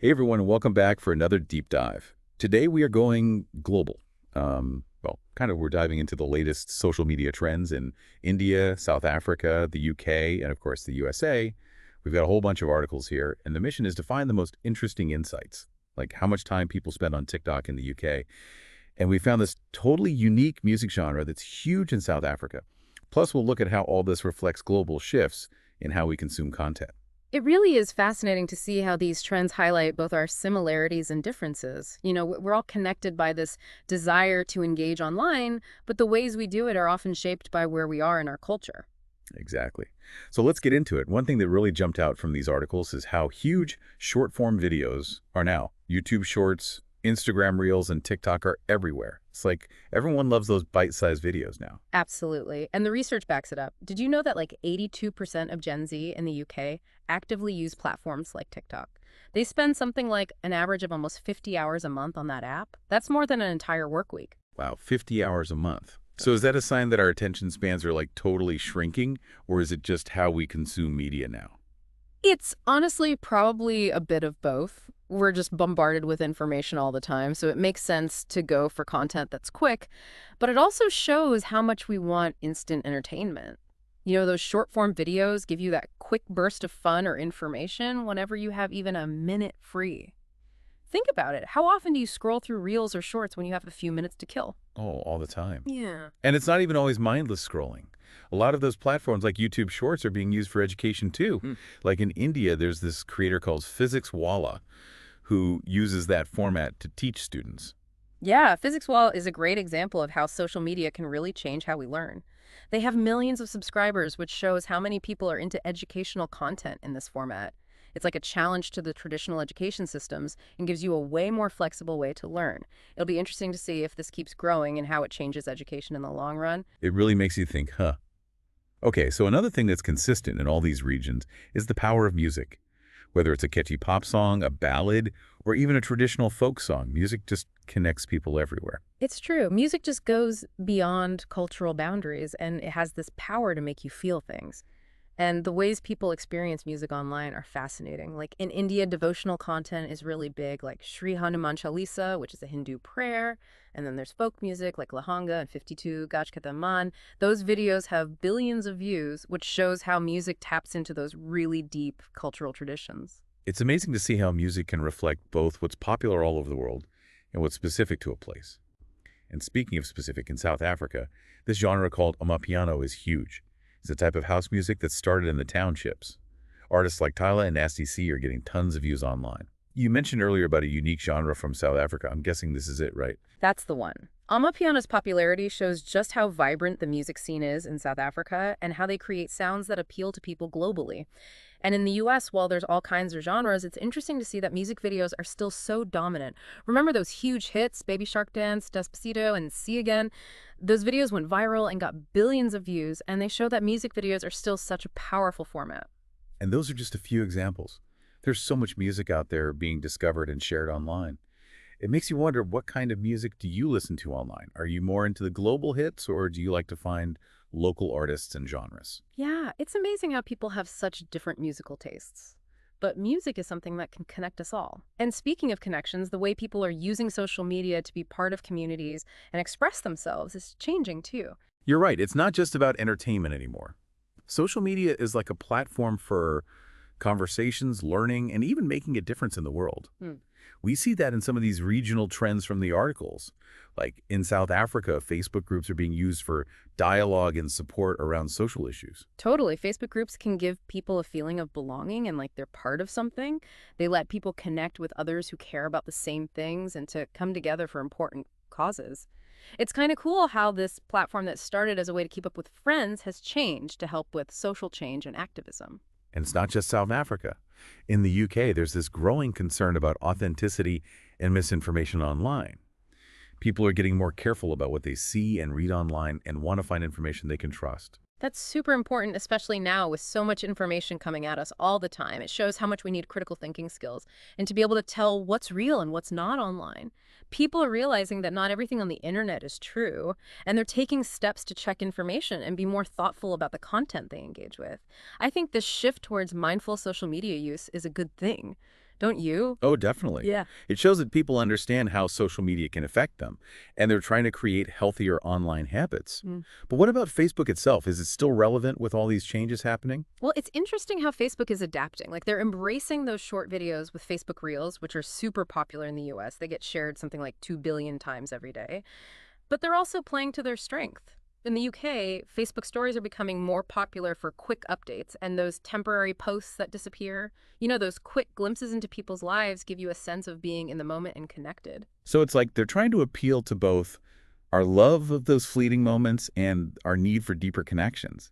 Hey everyone, and welcome back for another deep dive. Today we are going global. We're diving into the latest social media trends in India, South Africa, the UK, and of course the USA. We've got a whole bunch of articles here, and the mission is to find the most interesting insights, like how much time people spend on TikTok in the UK. And we found this totally unique music genre that's huge in South Africa. Plus, we'll look at how all this reflects global shifts in how we consume content. It really is fascinating to see how these trends highlight both our similarities and differences. We're all connected by this desire to engage online, but the ways we do it are often shaped by where we are in our culture. Exactly. So let's get into it. One thing that really jumped out from these articles is how huge short-form videos are now. YouTube Shorts, Instagram Reels, and TikTok are everywhere. It's like everyone loves those bite-sized videos now. Absolutely. And the research backs it up. Did you know that like 82% of Gen Z in the UK actively use platforms like TikTok? They spend something like an average of almost 50 hours a month on that app. That's more than an entire work week. Wow, 50 hours a month. So is that a sign that our attention spans are like totally shrinking, or is it just how we consume media now? It's honestly probably a bit of both. We're just bombarded with information all the time, so it makes sense to go for content that's quick, but it also shows how much we want instant entertainment. Those short form videos give you that quick burst of fun or information whenever you have even a minute free. Think about it. How often do you scroll through reels or shorts when you have a few minutes to kill? Oh, all the time. Yeah. And it's not even always mindless scrolling. A lot of those platforms like YouTube Shorts are being used for education too. Like in India, there's this creator called Physics Walla who uses that format to teach students. Yeah, Physics Wall is a great example of how social media can really change how we learn. They have millions of subscribers, which shows how many people are into educational content in this format. It's like a challenge to the traditional education systems and gives you a way more flexible way to learn. It'll be interesting to see if this keeps growing and how it changes education in the long run. It really makes you think, huh? Okay, so another thing that's consistent in all these regions is the power of music. Whether it's a catchy pop song, a ballad, or even a traditional folk song, music just connects people everywhere. It's true. Music just goes beyond cultural boundaries and it has this power to make you feel things. And the ways people experience music online are fascinating. Like in India, devotional content is really big, like Sri Hanuman Chalisa, which is a Hindu prayer. And then there's folk music like Lahanga and 52, Gaj Ka Man. Those videos have billions of views, which shows how music taps into those really deep cultural traditions. It's amazing to see how music can reflect both what's popular all over the world and what's specific to a place. And speaking of specific, in South Africa, this genre called amapiano is huge. It's a type of house music that started in the townships. Artists like Tyla and Nasty C are getting tons of views online. You mentioned earlier about a unique genre from South Africa. I'm guessing this is it, right? That's the one. Amapiano's popularity shows just how vibrant the music scene is in South Africa and how they create sounds that appeal to people globally. And in the US, while there's all kinds of genres, it's interesting to see that music videos are still so dominant. Remember those huge hits, Baby Shark Dance, Despacito, and See Again? Those videos went viral and got billions of views, and they show that music videos are still such a powerful format. And those are just a few examples. There's so much music out there being discovered and shared online. It makes you wonder, what kind of music do you listen to online? Are you more into the global hits, or do you like to find local artists and genres? Yeah, it's amazing how people have such different musical tastes. But music is something that can connect us all. And speaking of connections, the way people are using social media to be part of communities and express themselves is changing too. You're right. It's not just about entertainment anymore. Social media is like a platform for conversations, learning, and even making a difference in the world. Hmm. We see that in some of these regional trends from the articles. Like in South Africa, Facebook groups are being used for dialogue and support around social issues. Totally. Facebook groups can give people a feeling of belonging and like they're part of something. They let people connect with others who care about the same things and to come together for important causes. It's kind of cool how this platform that started as a way to keep up with friends has changed to help with social change and activism. And it's not just South Africa. In the UK, there's this growing concern about authenticity and misinformation online. People are getting more careful about what they see and read online and want to find information they can trust. That's super important, especially now with so much information coming at us all the time. It shows how much we need critical thinking skills and to be able to tell what's real and what's not online. People are realizing that not everything on the internet is true, and they're taking steps to check information and be more thoughtful about the content they engage with. I think this shift towards mindful social media use is a good thing. Don't you? Oh, definitely. Yeah. It shows that people understand how social media can affect them, and they're trying to create healthier online habits. Mm. But what about Facebook itself? Is it still relevant with all these changes happening? Well, it's interesting how Facebook is adapting. Like they're embracing those short videos with Facebook Reels, which are super popular in the US. They get shared something like 2 billion times every day. But they're also playing to their strength. In the UK, Facebook stories are becoming more popular for quick updates and those temporary posts that disappear. Those quick glimpses into people's lives give you a sense of being in the moment and connected. So it's like they're trying to appeal to both our love of those fleeting moments and our need for deeper connections.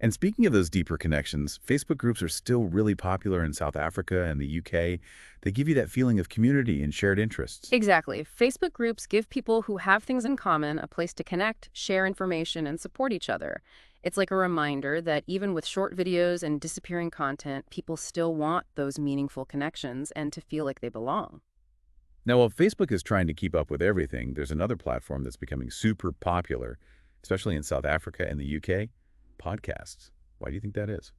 And speaking of those deeper connections, Facebook groups are still really popular in South Africa and the UK. They give you that feeling of community and shared interests. Exactly. Facebook groups give people who have things in common a place to connect, share information, and support each other. It's like a reminder that even with short videos and disappearing content, people still want those meaningful connections and to feel like they belong. Now, while Facebook is trying to keep up with everything, there's another platform that's becoming super popular, especially in South Africa and the UK, podcasts. Why do you think that is?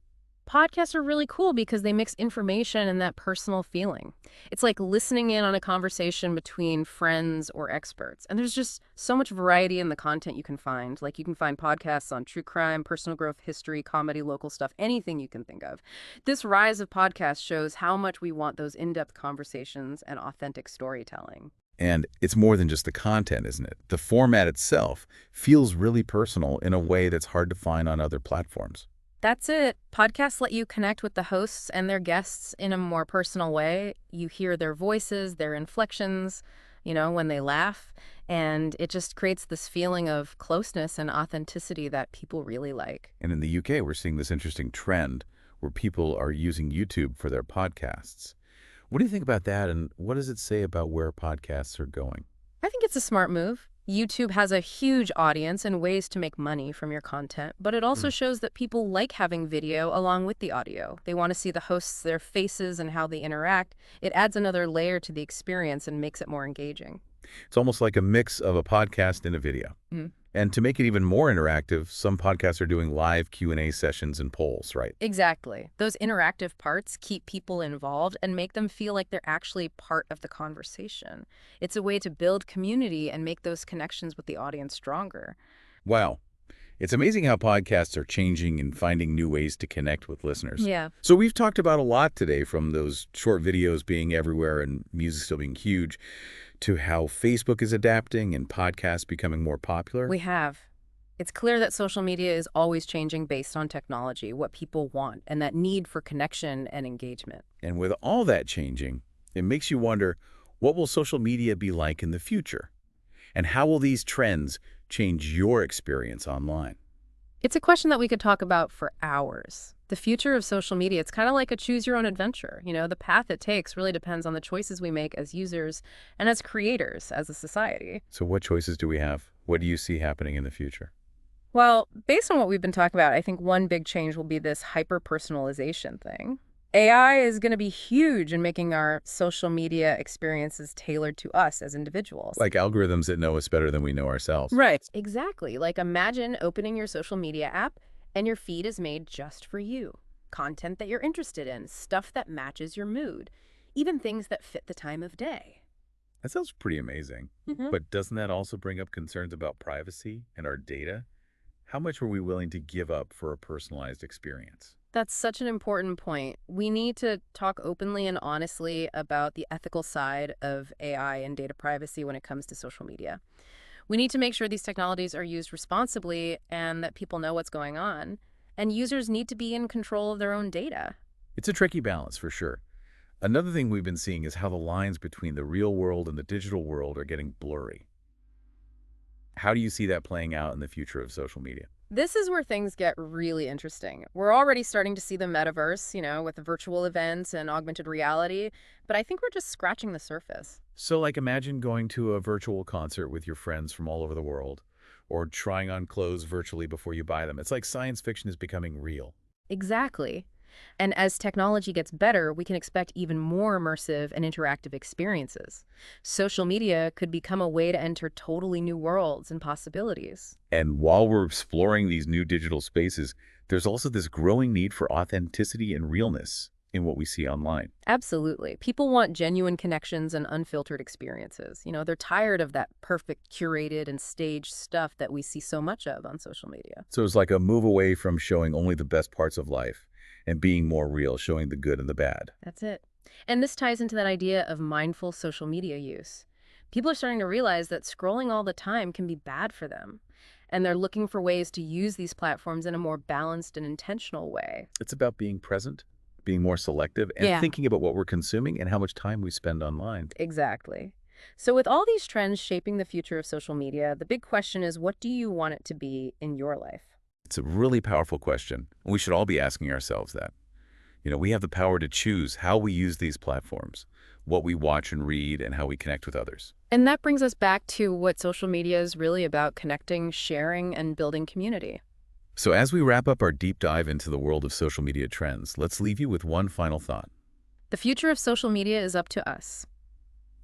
Podcasts are really cool because they mix information and that personal feeling. It's like listening in on a conversation between friends or experts. And there's just so much variety in the content you can find. Like you can find podcasts on true crime, personal growth, history, comedy, local stuff, anything you can think of. This rise of podcasts shows how much we want those in-depth conversations and authentic storytelling. And it's more than just the content, isn't it? The format itself feels really personal in a way that's hard to find on other platforms. That's it. Podcasts let you connect with the hosts and their guests in a more personal way. You hear their voices, their inflections, when they laugh, and it just creates this feeling of closeness and authenticity that people really like. And in the UK, we're seeing this interesting trend where people are using YouTube for their podcasts. What do you think about that, and what does it say about where podcasts are going? I think it's a smart move. YouTube has a huge audience and ways to make money from your content, but it also Hmm. shows that people like having video along with the audio. They want to see the hosts, their faces, and how they interact. It adds another layer to the experience and makes it more engaging. It's almost like a mix of a podcast and a video. And to make it even more interactive, some podcasts are doing live Q&A sessions and polls, right? Exactly. Those interactive parts keep people involved and make them feel like they're actually part of the conversation. It's a way to build community and make those connections with the audience stronger. Wow. It's amazing how podcasts are changing and finding new ways to connect with listeners. Yeah. So we've talked about a lot today, from those short videos being everywhere and music still being huge, to how Facebook is adapting and podcasts becoming more popular. We have. It's clear that social media is always changing based on technology, what people want, and that need for connection and engagement. And with all that changing, it makes you wonder, what will social media be like in the future? And how will these trends change your experience online? It's a question that we could talk about for hours. The future of social media, it's kind of like a choose your own adventure. The path it takes really depends on the choices we make as users and as creators, as a society. So what choices do we have? What do you see happening in the future? Well, based on what we've been talking about, I think one big change will be this hyper-personalization thing. AI is going to be huge in making our social media experiences tailored to us as individuals. Like algorithms that know us better than we know ourselves. Right. Exactly. Like imagine opening your social media app and your feed is made just for you. Content that you're interested in, stuff that matches your mood, even things that fit the time of day. That sounds pretty amazing. But doesn't that also bring up concerns about privacy and our data? How much are we willing to give up for a personalized experience? That's such an important point. We need to talk openly and honestly about the ethical side of AI and data privacy when it comes to social media. We need to make sure these technologies are used responsibly and that people know what's going on. And users need to be in control of their own data. It's a tricky balance for sure. Another thing we've been seeing is how the lines between the real world and the digital world are getting blurry. How do you see that playing out in the future of social media? This is where things get really interesting. We're already starting to see the metaverse, with the virtual events and augmented reality, but I think we're just scratching the surface. So like imagine going to a virtual concert with your friends from all over the world, or trying on clothes virtually before you buy them. It's like science fiction is becoming real. Exactly. And as technology gets better, we can expect even more immersive and interactive experiences. Social media could become a way to enter totally new worlds and possibilities. And while we're exploring these new digital spaces, there's also this growing need for authenticity and realness. in what we see online. Absolutely. People want genuine connections and unfiltered experiences. They're tired of that perfect, curated, and staged stuff that we see so much of on social media. So it's like a move away from showing only the best parts of life and being more real, showing the good and the bad. That's it. And this ties into that idea of mindful social media use. People are starting to realize that scrolling all the time can be bad for them. And they're looking for ways to use these platforms in a more balanced and intentional way. It's about being present, being more selective, and Yeah. thinking about what we're consuming and how much time we spend online. Exactly. So, with all these trends shaping the future of social media, the big question is, what do you want it to be in your life? It's a really powerful question. We should all be asking ourselves that. We have the power to choose how we use these platforms, what we watch and read, and how we connect with others. And that brings us back to what social media is really about: connecting, sharing, and building community. So as we wrap up our deep dive into the world of social media trends, let's leave you with one final thought. The future of social media is up to us.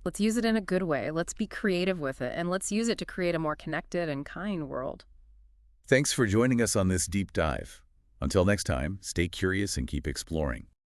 Let's use it in a good way. Let's be creative with it, and let's use it to create a more connected and kind world. Thanks for joining us on this deep dive. Until next time, stay curious and keep exploring.